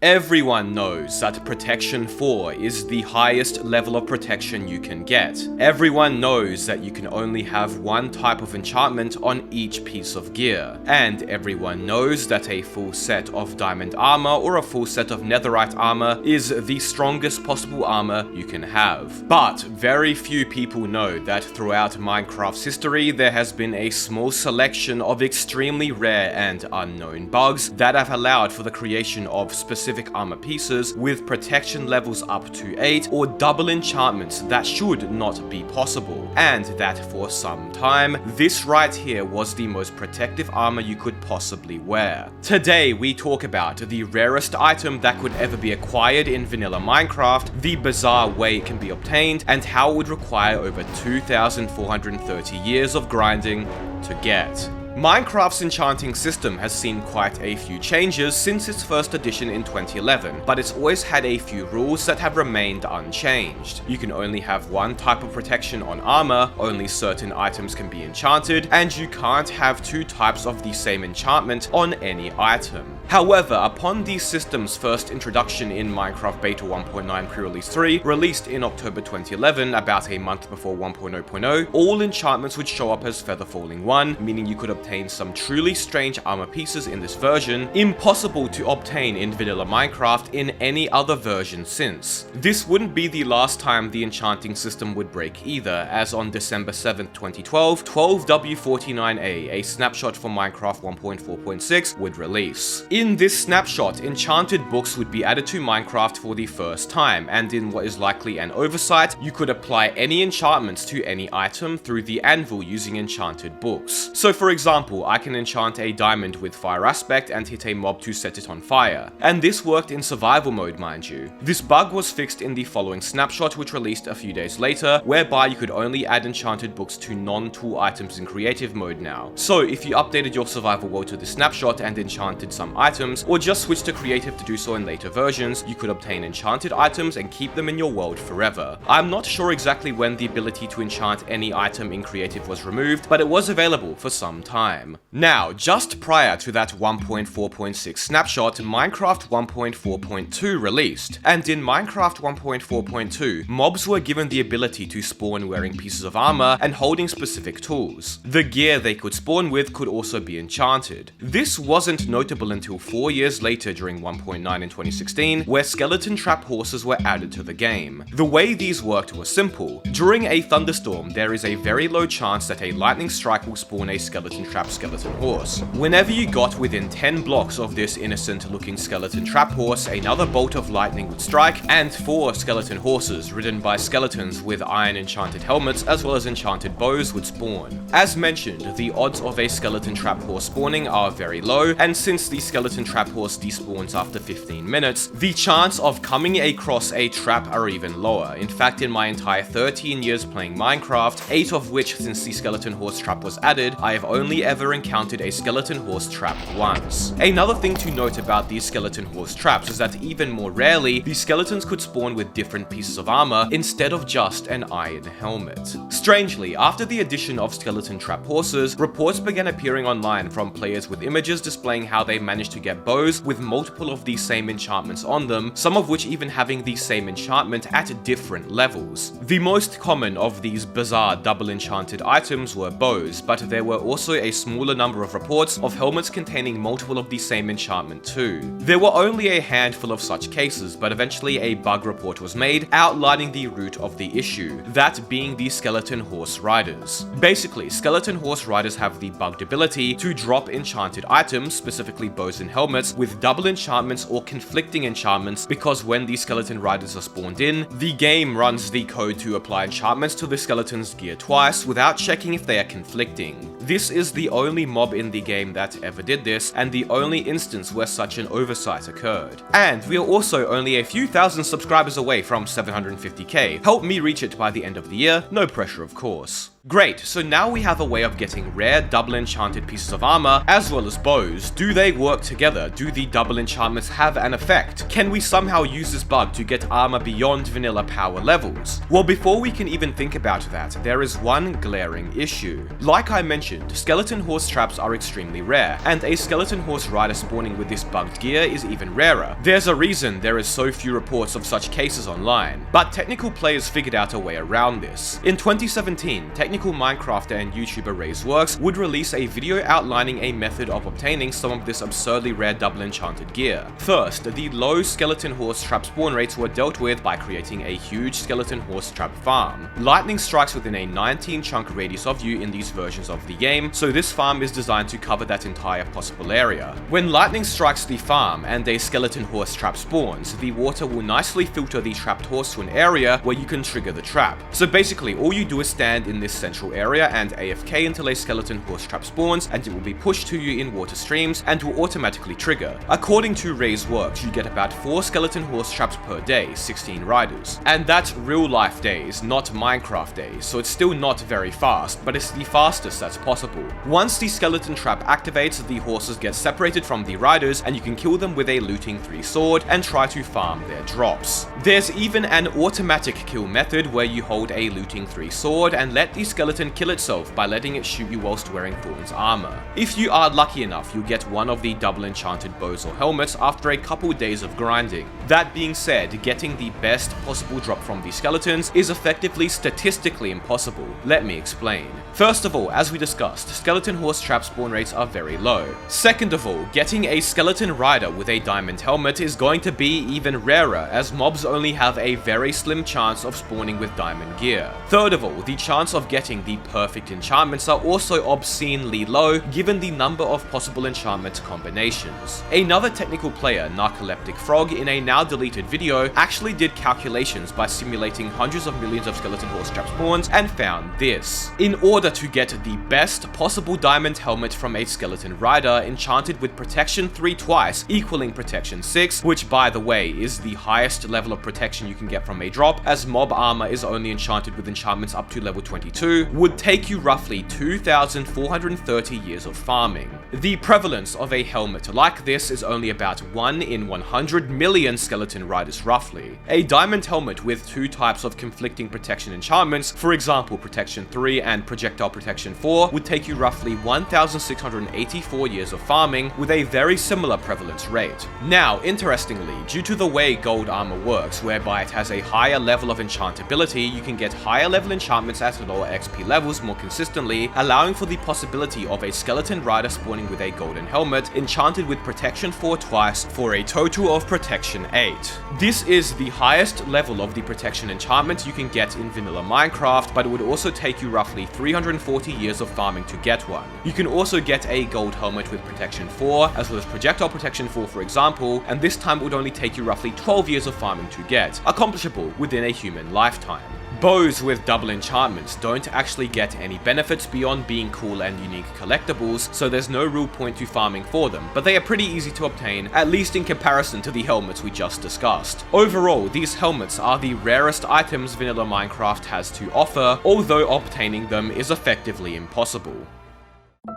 Everyone knows that Protection 4 is the highest level of protection you can get. Everyone knows that you can only have one type of enchantment on each piece of gear. And everyone knows that a full set of diamond armor or a full set of netherite armor is the strongest possible armor you can have. But very few people know that throughout Minecraft's history there has been a small selection of extremely rare and unknown bugs that have allowed for the creation of specific armor pieces with protection levels up to 8 or double enchantments that should not be possible, and that for some time this right here was the most protective armor you could possibly wear. Today we talk about the rarest item that could ever be acquired in vanilla Minecraft, the bizarre way it can be obtained, and how it would require over 2,430 years of grinding to get. Minecraft's enchanting system has seen quite a few changes since its first edition in 2011, but it's always had a few rules that have remained unchanged. You can only have one type of protection on armor, only certain items can be enchanted, and you can't have two types of the same enchantment on any item. However, upon the system's first introduction in Minecraft Beta 1.9 Pre-Release 3, released in October 2011, about a month before 1.0.0, all enchantments would show up as Feather Falling 1, meaning you could obtain some truly strange armor pieces in this version, impossible to obtain in vanilla Minecraft in any other version since. This wouldn't be the last time the enchanting system would break either, as on December 7th, 2012, 12W49A, a snapshot for Minecraft 1.4.6, would release. In this snapshot, enchanted books would be added to Minecraft for the first time, and in what is likely an oversight, you could apply any enchantments to any item through the anvil using enchanted books. So for example, I can enchant a diamond with fire aspect and hit a mob to set it on fire. And this worked in survival mode, mind you. This bug was fixed in the following snapshot, which released a few days later, whereby you could only add enchanted books to non-tool items in creative mode now. So if you updated your survival world to this snapshot and enchanted some items, or just switch to creative to do so in later versions, you could obtain enchanted items and keep them in your world forever. I'm not sure exactly when the ability to enchant any item in creative was removed, but it was available for some time. Now, just prior to that 1.4.6 snapshot, Minecraft 1.4.2 released, and in Minecraft 1.4.2, mobs were given the ability to spawn wearing pieces of armor and holding specific tools. The gear they could spawn with could also be enchanted. This wasn't notable until 4 years later during 1.9 in 2016, where skeleton trap horses were added to the game. The way these worked was simple. During a thunderstorm, there is a very low chance that a lightning strike will spawn a skeleton trap skeleton horse. Whenever you got within 10 blocks of this innocent looking skeleton trap horse, another bolt of lightning would strike, and 4 skeleton horses ridden by skeletons with iron enchanted helmets as well as enchanted bows would spawn. As mentioned, the odds of a skeleton trap horse spawning are very low, and since the skeleton trap horse despawns after 15 minutes, the chance of coming across a trap are even lower. In fact, in my entire 13 years playing Minecraft, 8 of which since the skeleton horse trap was added, I have only ever encountered a skeleton horse trap once. Another thing to note about these skeleton horse traps is that even more rarely, the skeletons could spawn with different pieces of armor instead of just an iron helmet. Strangely, after the addition of skeleton trap horses, reports began appearing online from players with images displaying how they managed to get bows with multiple of these same enchantments on them, some of which even having the same enchantment at different levels. The most common of these bizarre double enchanted items were bows, but there were also a smaller number of reports of helmets containing multiple of the same enchantment too. There were only a handful of such cases, but eventually a bug report was made outlining the root of the issue, that being the skeleton horse riders. Basically, skeleton horse riders have the bugged ability to drop enchanted items, specifically bows and helmets, with double enchantments or conflicting enchantments, because when the skeleton riders are spawned in, the game runs the code to apply enchantments to the skeleton's gear twice without checking if they are conflicting. This is the only mob in the game that ever did this, and the only instance where such an oversight occurred. And we are also only a few thousand subscribers away from 750k. Help me reach it by the end of the year, no pressure of course. Great, so now we have a way of getting rare double enchanted pieces of armor as well as bows. Do they work together? Do the double enchantments have an effect? Can we somehow use this bug to get armor beyond vanilla power levels? Well, before we can even think about that, there is one glaring issue. Like I mentioned, mentioned, skeleton horse traps are extremely rare, and a skeleton horse rider spawning with this bugged gear is even rarer. There's a reason there is so few reports of such cases online, but technical players figured out a way around this. In 2017, technical Minecrafter and YouTuber Rarest would release a video outlining a method of obtaining some of this absurdly rare double enchanted gear. First, the low skeleton horse trap spawn rates were dealt with by creating a huge skeleton horse trap farm. Lightning strikes within a 19 chunk radius of you in these versions of the game, so this farm is designed to cover that entire possible area. When lightning strikes the farm and a skeleton horse trap spawns, the water will nicely filter the trapped horse to an area where you can trigger the trap. So basically, all you do is stand in this central area and AFK until a skeleton horse trap spawns, and it will be pushed to you in water streams and will automatically trigger. According to Ray's works, you get about 4 skeleton horse traps per day, 16 riders. And that's real life days, not Minecraft days, so it's still not very fast, but it's the fastest that's possible. Once the skeleton trap activates, the horses get separated from the riders, and you can kill them with a looting 3 sword and try to farm their drops. There's even an automatic kill method where you hold a looting 3 sword and let the skeleton kill itself by letting it shoot you whilst wearing Thorn's armor. If you are lucky enough, you'll get one of the double enchanted bows or helmets after a couple days of grinding. That being said, getting the best possible drop from the skeletons is effectively statistically impossible. Let me explain. First of all, as we discussed, skeleton horse trap spawn rates are very low. Second of all, getting a skeleton rider with a diamond helmet is going to be even rarer, as mobs only have a very slim chance of spawning with diamond gear. Third of all, the chance of getting the perfect enchantments are also obscenely low given the number of possible enchantment combinations. Another technical player, Narcoleptic Frog, in a now deleted video, actually did calculations by simulating hundreds of millions of skeleton horse trap spawns and found this. In order to get the best possible diamond helmet from a skeleton rider enchanted with protection 3 twice, equaling protection 6, which by the way is the highest level of protection you can get from a drop, as mob armor is only enchanted with enchantments up to level 22, would take you roughly 2,430 years of farming. The prevalence of a helmet like this is only about 1 in 100 million skeleton riders roughly. A diamond helmet with 2 types of conflicting protection enchantments, for example protection 3 and projectile protection 4, would take you roughly 1,684 years of farming with a very similar prevalence rate. Now, interestingly, due to the way gold armor works, whereby it has a higher level of enchantability, you can get higher level enchantments at lower XP levels more consistently, allowing for the possibility of a skeleton rider spawning with a golden helmet enchanted with protection 4 twice for a total of protection 8. This is the highest level of the protection enchantment you can get in vanilla Minecraft, but it would also take you roughly 340 years of farming to get one. You can also get a gold helmet with protection 4, as well as projectile protection 4 for example, and this time it would only take you roughly 12 years of farming to get, accomplishable within a human lifetime. Bows with double enchantments don't actually get any benefits beyond being cool and unique collectibles, so there's no real point to farming for them, but they are pretty easy to obtain, at least in comparison to the helmets we just discussed. Overall, these helmets are the rarest items vanilla Minecraft has to offer, although obtaining them is effectively impossible.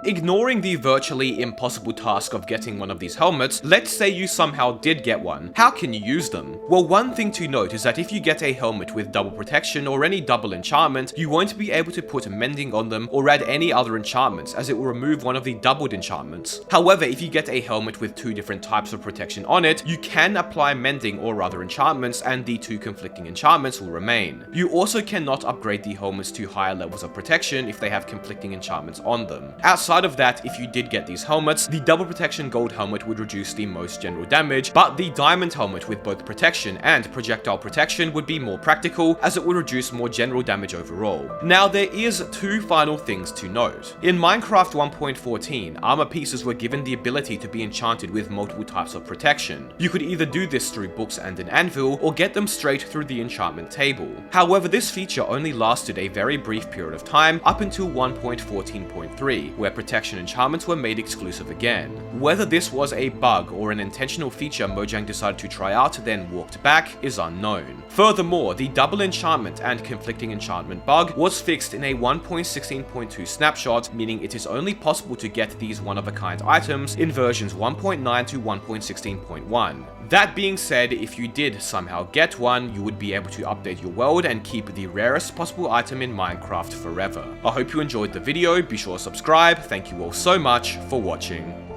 Ignoring the virtually impossible task of getting one of these helmets, let's say you somehow did get one. How can you use them? Well, one thing to note is that if you get a helmet with double protection or any double enchantment, you won't be able to put mending on them or add any other enchantments, as it will remove one of the doubled enchantments. However, if you get a helmet with 2 different types of protection on it, you can apply mending or other enchantments, and the 2 conflicting enchantments will remain. You also cannot upgrade the helmets to higher levels of protection if they have conflicting enchantments on them. Outside of that, if you did get these helmets, the double protection gold helmet would reduce the most general damage, but the diamond helmet with both protection and projectile protection would be more practical, as it would reduce more general damage overall. Now, there is 2 final things to note. In Minecraft 1.14, armor pieces were given the ability to be enchanted with multiple types of protection. You could either do this through books and an anvil, or get them straight through the enchantment table. However, this feature only lasted a very brief period of time, up until 1.14.3, where where protection enchantments were made exclusive again. Whether this was a bug or an intentional feature Mojang decided to try out then walked back is unknown. Furthermore, the double enchantment and conflicting enchantment bug was fixed in a 1.16.2 snapshot, meaning it is only possible to get these one-of-a-kind items in versions 1.9 to 1.16.1. That being said, if you did somehow get one, you would be able to update your world and keep the rarest possible item in Minecraft forever. I hope you enjoyed the video, be sure to subscribe, thank you all so much for watching.